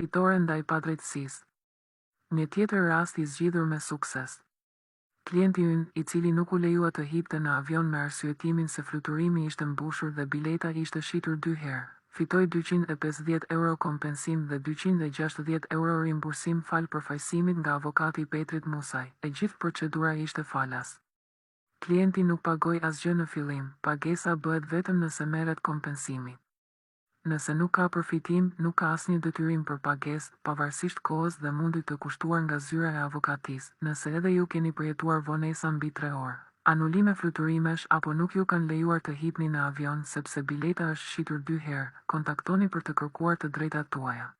Fitore ndaj padrejtësisë. Një tjetër rast i zgjidhur me sukses. Klienti ynë, i cili nuk u lejua të hipte në avion me arsyetimin se fluturimi ishte mbushur dhe bileta ishte shitur 2 herë, fitoi €250 kompensim dhe €260 rimbursim fal përfaqësimit nga avokati i Petrit Musaj. E gjithë procedura ishte falas. Klienti nuk pagoi asgjë në fillim, pagesa bëhet vetëm nëse merret kompensimi. Nëse nuk ka përfitim, nuk ka asnjë detyrim për pagesë, pavarësisht kohës dhe mundit të kushtuar nga zyra e avokatisë, nëse edhe ju keni përjetuar vonesa mbi 3 orë, anulime fluturimesh apo nuk ju kanë lejuar të hipni në avion sepse bileta është shitur 2 herë, kontaktoni për të kërkuar të drejtat tuaja.